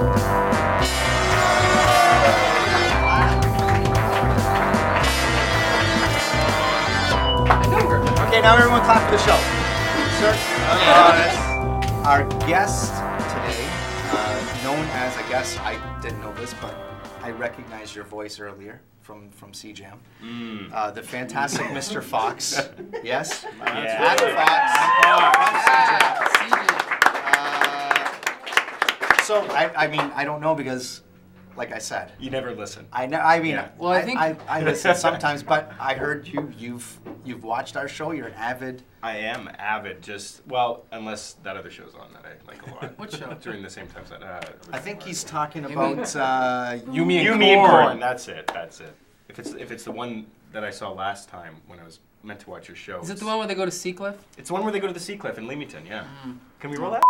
Okay, now everyone clap for the show. Sir, our guest today, known as, I guess, I didn't know this, but I recognized your voice earlier from CJAM. The fantastic Mr. Fox. Yes? Adam Fox. So, I mean, I don't know because, like I said, You never listen. I listen sometimes, but I heard you've watched our show. You're an avid. I am avid. Well, unless that other show's on that I like a lot. What show? During the same time that. I think he's talking about Yumi and Corn. That's it. If it's the one that I saw last time when I was meant to watch your show. Is it the one where they go to Seacliff? It's the one where they go to the Seacliff in Leamington. Yeah. Can we roll that?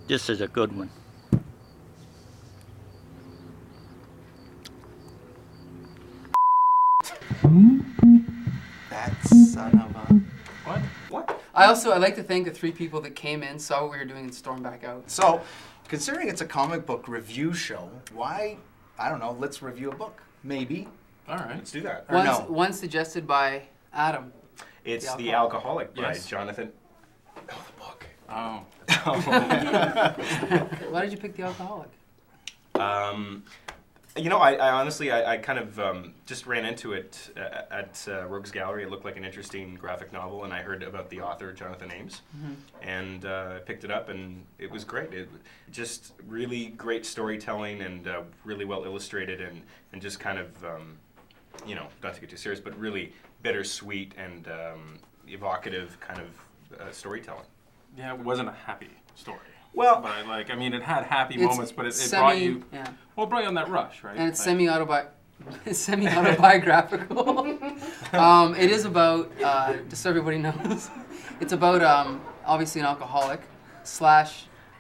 This is a good one. That son of a... What? I like to thank the 3 people that came in, saw what we were doing, and stormed back out. So, considering it's a comic book review show, why, I don't know, let's review a book. Maybe. All right. Let's do that. One suggested by Adam. It's The Alcoholic by Jonathan. Oh, the book. Oh. Why did you pick The Alcoholic? You know, I honestly, I kind of just ran into it at Rogues Gallery. It looked like an interesting graphic novel, and I heard about the author, Jonathan Ames, and I picked it up, and it was great. It just really great storytelling and really well illustrated, and just kind of, you know, not to get too serious, but really bittersweet and evocative kind of storytelling. Yeah, it wasn't a happy story. Well, but I mean, it had happy moments, but it brought you. Yeah. Well, it brought you on that rush, right? And it's semi-autobiographical. It is about, just so everybody knows, it's about obviously an alcoholic /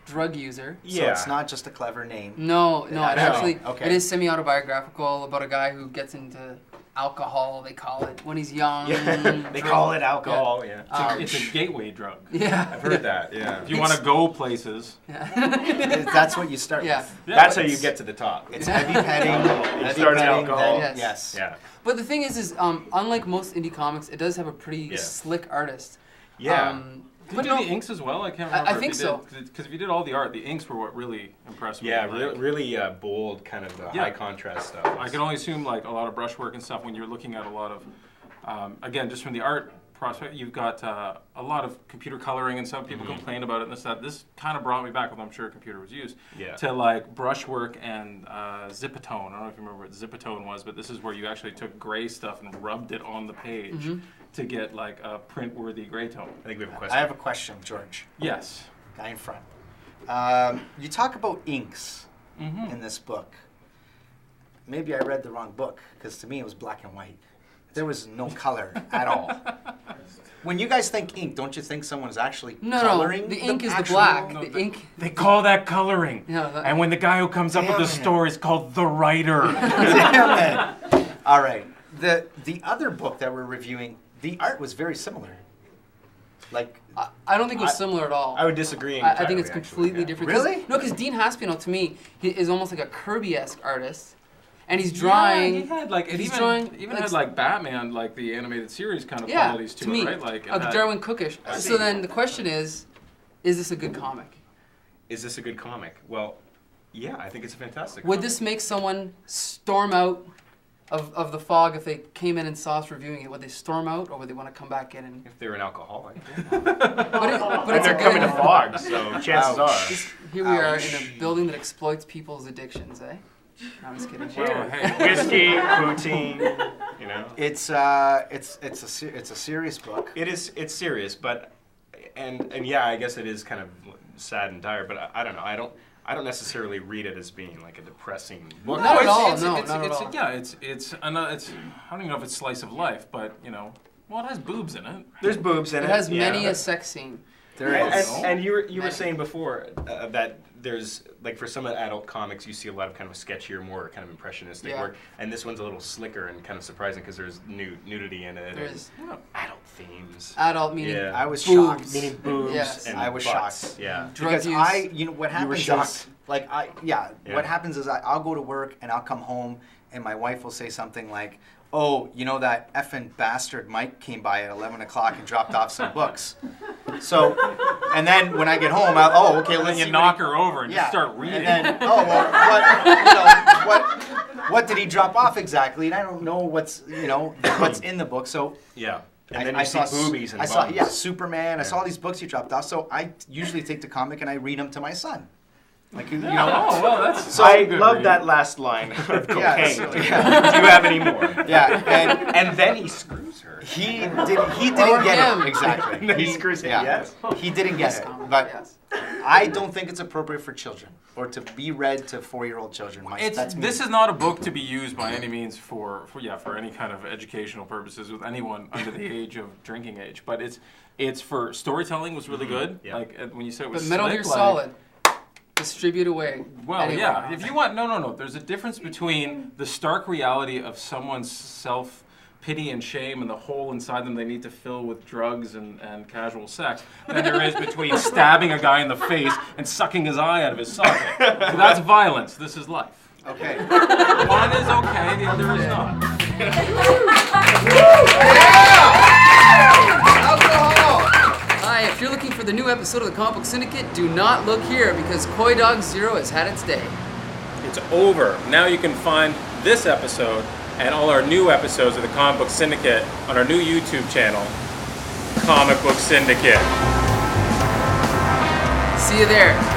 drug user. Yeah. So it's not just a clever name. No, it actually it is semi-autobiographical about a guy who gets into alcohol, they call it, when he's young. Yeah. They call it alcohol, yeah. It's a gateway drug. Yeah. I've heard that, yeah. If you want to go places. Yeah. That's what you start with. That's how you get to the top. It's heavy petting. You start with alcohol. Yes. Yeah. But the thing is unlike most indie comics, it does have a pretty slick artist. Yeah. Did you do the inks as well? I can't remember. I think so. Because if you did all the art, the inks were what really impressed me. Yeah, really bold, kind of high contrast stuff. I can only assume like a lot of brushwork and stuff when you're looking at a lot of, again, just from the art prospect, you've got a lot of computer coloring and some people complain about it and that. This kind of brought me back, although I'm sure a computer was used, to like brushwork and zipatone. I don't know if you remember what zipatone was, but this is where you actually took gray stuff and rubbed it on the page. To get like a print-worthy gray tone. I think we have a question. I have a question, George. Yes. Guy in front. You talk about inks in this book. Maybe I read the wrong book, because to me it was black and white. There was no color at all. When you guys think ink, don't you think someone's actually coloring? No, the ink is the black. No, the ink. They call that coloring. Yeah, and when the guy who comes up with the story is called the writer. Damn it. All right. The other book that we're reviewing, the art was very similar. Like, I don't think it was similar at all. I would disagree. I think it's completely different. Really? No, because Dean Haspiel, to me, he is almost like a Kirby-esque artist, and he's drawing. Yeah, he had like it even had like Batman, like the animated series kind of qualities to me, it, right? Like Darwin Cookish. So then the question is this a good comic? Is this a good comic? Well, yeah, I think it's a fantastic. Would this make someone storm out of the fog if they came in and saw us reviewing it? Would they storm out, or would they want to come back in and? If they're an alcoholic. but it's they're coming to fog, so chances are. Here we are in a building that exploits people's addictions, eh? No, I'm just kidding. Well, hey, whiskey, poutine, you know. It's a serious book. It's serious, but and yeah, I guess it is kind of sad and dire, but I don't know. I don't necessarily read it as being like a depressing book. Not at all. Yeah, it's I don't even know if it's slice of life, but you know, well, it has boobs in it. There's boobs in it. It has many a sex scene. There is. And you were saying before that there's like for some adult comics, you see a lot of kind of sketchier, more kind of impressionistic work, and this one's a little slicker and kind of surprising because there's nudity in it. There's adult themes. adult meaning I was boobs. shocked. Meaning boobs. Yes. And I was butts. shocked. Yeah. Drug Because use. what happens were is, shocked? like, Yeah. what happens is I'll go to work and I'll come home and my wife will say something like, oh, you know that effing bastard Mike came by at 11 o'clock and dropped off some books. So, and then when I get home, okay, And then let's you see knock what her over and yeah. just start reading. And then, what did he drop off exactly? And I don't know what's in the book. So Yeah. And then I you see saw boobies and I saw bums. Superman. I Yeah. saw all these books he dropped off. So I usually take the comic and I read them to my son. Like Oh, well, that's So I good love reading. that last line of cocaine. Yeah, Do you have any more? yeah, And then he screws her. he didn't Or get him. it exactly. And then he screws him, yes. He didn't get it, Comic, but yes. I don't think it's appropriate for children or to be read to 4-year-old children. This is not a book to be used by any means for any kind of educational purposes with anyone under the age of drinking age. But it's for storytelling was really good. Yeah. Like when you said it But was Metal slick, Gear like- Solid. Distribute away. Well, Anyway. yeah. If you want, no. There's a difference between the stark reality of someone's self-pity and shame and the hole inside them they need to fill with drugs and casual sex than there is between stabbing a guy in the face and sucking his eye out of his socket. So that's violence. This is life. Okay. One is okay, the other is not. Alcohol. Hi, if you're looking for the new episode of the Comic Book Syndicate, do not look here because Koi Dog Zero has had its day. It's over. Now you can find this episode and all our new episodes of the Comic Book Syndicate on our new YouTube channel, Comic Book Syndicate. See you there.